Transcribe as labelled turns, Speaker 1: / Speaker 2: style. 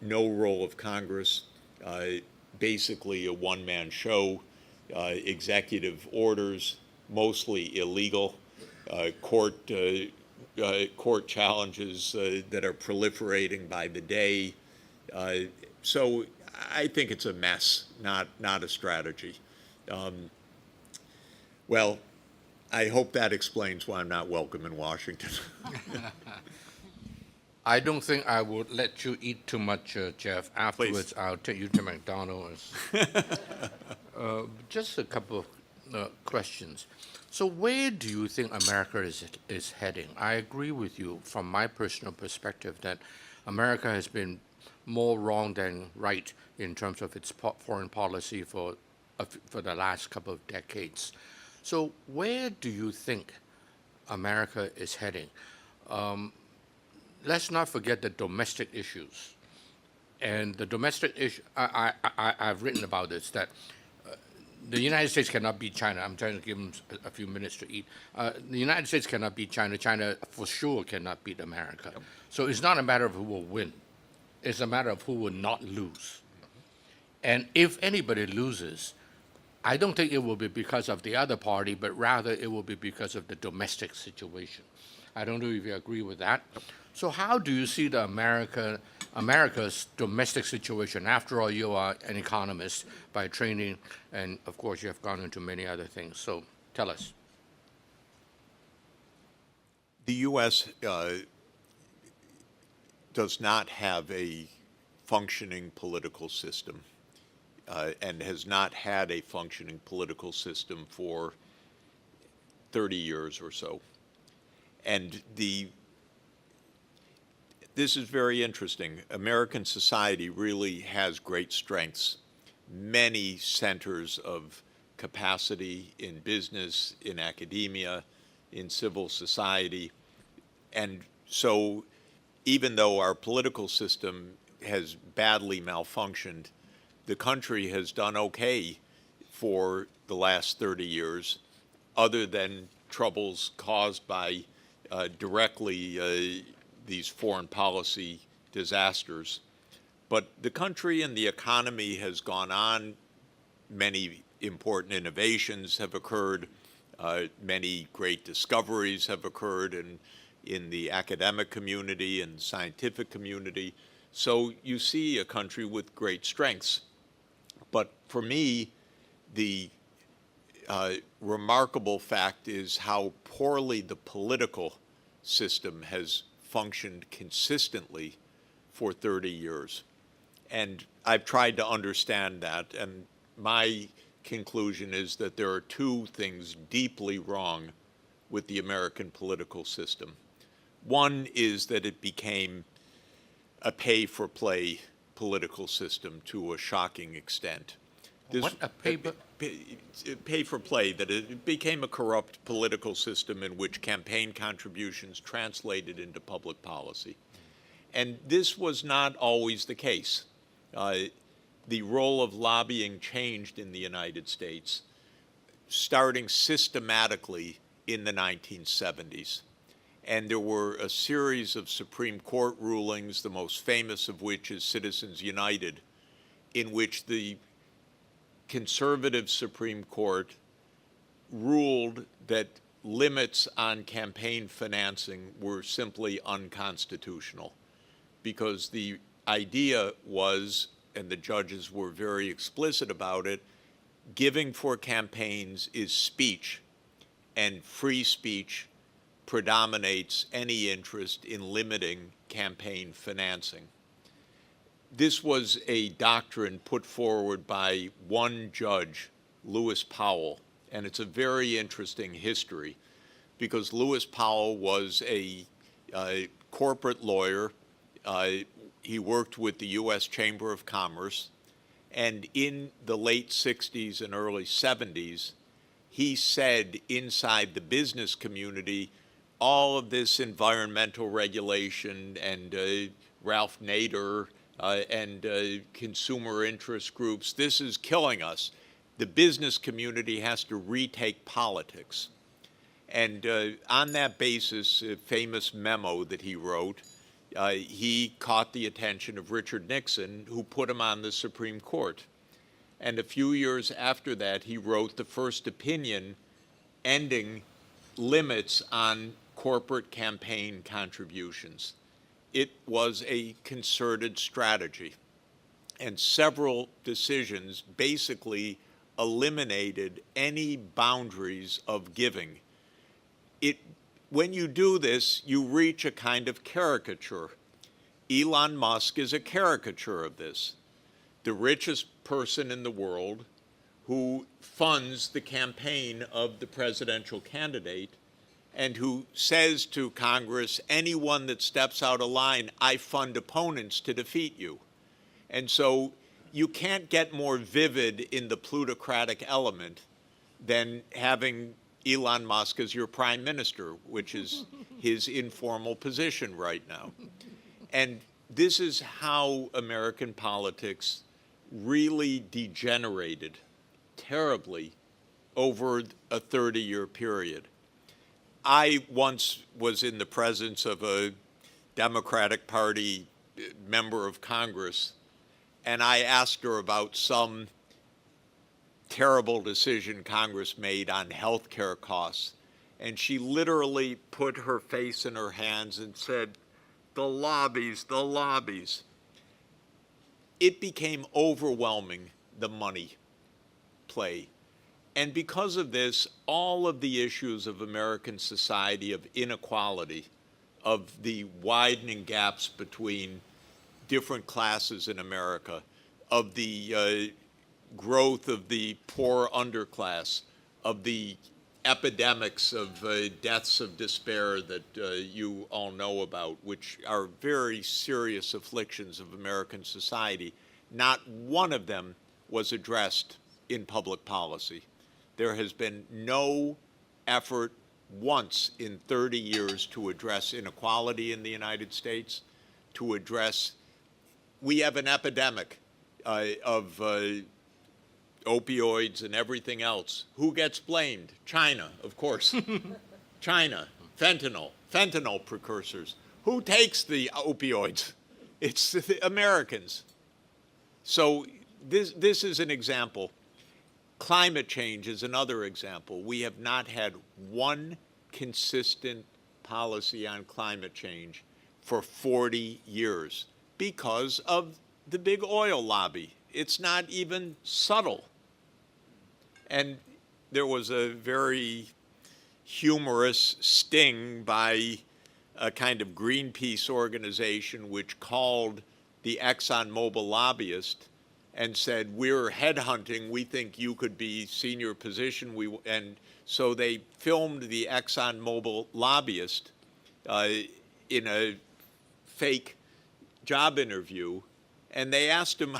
Speaker 1: no role of Congress, basically a one-man show, executive orders, mostly illegal, court challenges that are proliferating by the day. Uh, so I think it's a mess, not a strategy. Um, well, I hope that explains why I'm not welcome in Washington.
Speaker 2: I don't think I would let you eat too much, Jeff.
Speaker 1: Please.
Speaker 2: Afterwards, I'll take you to McDonald's. Just a couple of questions. So, where do you think America is heading? I agree with you from my personal perspective that America has been more wrong than right in terms of its foreign policy for the last couple of decades. So, where do you think America is heading? Um, let's not forget the domestic issues. And the domestic issue, I've written about this, that the United States cannot beat China. I'm trying to give them a few minutes to eat. The United States cannot beat China. China for sure cannot beat America. Yep. So it's not a matter of who will win. It's a matter of who will not lose. And if anybody loses, I don't think it will be because of the other party, but rather it will be because of the domestic situation. I don't know if you agree with that. So how do you see America's domestic situation? After all, you are an economist by training, and of course you have gone into many other things. So tell us.
Speaker 1: The U.S. Does not have a functioning political system and has not had a functioning political system for 30 years or so. And this is very interesting. American society really has great strengths, many centers of capacity in business, in academia, in civil society. And so even though our political system has badly malfunctioned, the country has done okay for the last 30 years, other than troubles caused by directly these foreign policy disasters. But the country and the economy has gone on. Many important innovations have occurred. Many great discoveries have occurred in the academic community and scientific community. So you see a country with great strengths. But for me, the remarkable fact is how poorly the political system has functioned consistently for 30 years. And I've tried to understand that, and my conclusion is that there are two things deeply wrong with the American political system. One is that it became a pay-for-play political system to a shocking extent.
Speaker 2: What a paper?
Speaker 1: Pay for play, that it became a corrupt political system in which campaign contributions translated into public policy. And this was not always the case. The role of lobbying changed in the United States, starting systematically in the 1970s. And there were a series of Supreme Court rulings, the most famous of which is Citizens United, in which the conservative Supreme Court ruled that limits on campaign financing were simply unconstitutional, because the idea was, and the judges were very explicit about it, giving for campaigns is speech, and free speech predominates any interest in limiting campaign financing. This was a doctrine put forward by one judge, Lewis Powell, and it's a very interesting history because Lewis Powell was a corporate lawyer. He worked with the U.S. Chamber of Commerce, and in the late 60s and early 70s, he said inside the business community, all of this environmental regulation and Ralph Nader and consumer interest groups, this is killing us. The business community has to retake politics. And on that basis, a famous memo that he wrote he caught the attention of Richard Nixon, who put him on the Supreme Court. And a few years after that, he wrote the first opinion ending limits on corporate campaign contributions. It was a concerted strategy, and several decisions basically eliminated any boundaries of giving. When you do this, you reach a kind of caricature. Elon Musk is a caricature of this. The richest person in the world who funds the campaign of the presidential candidate and who says to Congress, anyone that steps out of line, I fund opponents to defeat you. And so you can't get more vivid in the plutocratic element than having Elon Musk as your prime minister, which is his informal position right now. And this is how American politics really degenerated terribly over a 30-year period. I once was in the presence of a Democratic Party member of Congress, and I asked her about some terrible decision Congress made on health care costs. And she literally put her face in her hands and said, the lobbies, the lobbies. It became overwhelming, the money play. And because of this, all of the issues of American society, of inequality, of the widening gaps between different classes in America, of the growth of the poor underclass, of the epidemics of deaths of despair that you all know about, which are very serious afflictions of American society, not one of them was addressed in public policy. There has been no effort once in 30 years to address inequality in the United States, to address, we have an epidemic of opioids and everything else. Who gets blamed? China, of course. China, fentanyl precursors. Who takes the opioids? It's the Americans. So this is an example. Climate change is another example. We have not had one consistent policy on climate change for 40 years because of the big oil lobby. It's not even subtle. And there was a very humorous sting by a kind of Greenpeace organization which called the ExxonMobil lobbyist and said, we're headhunting, we think you could be senior position. And so they filmed the ExxonMobil lobbyist in a fake job interview, and they asked him,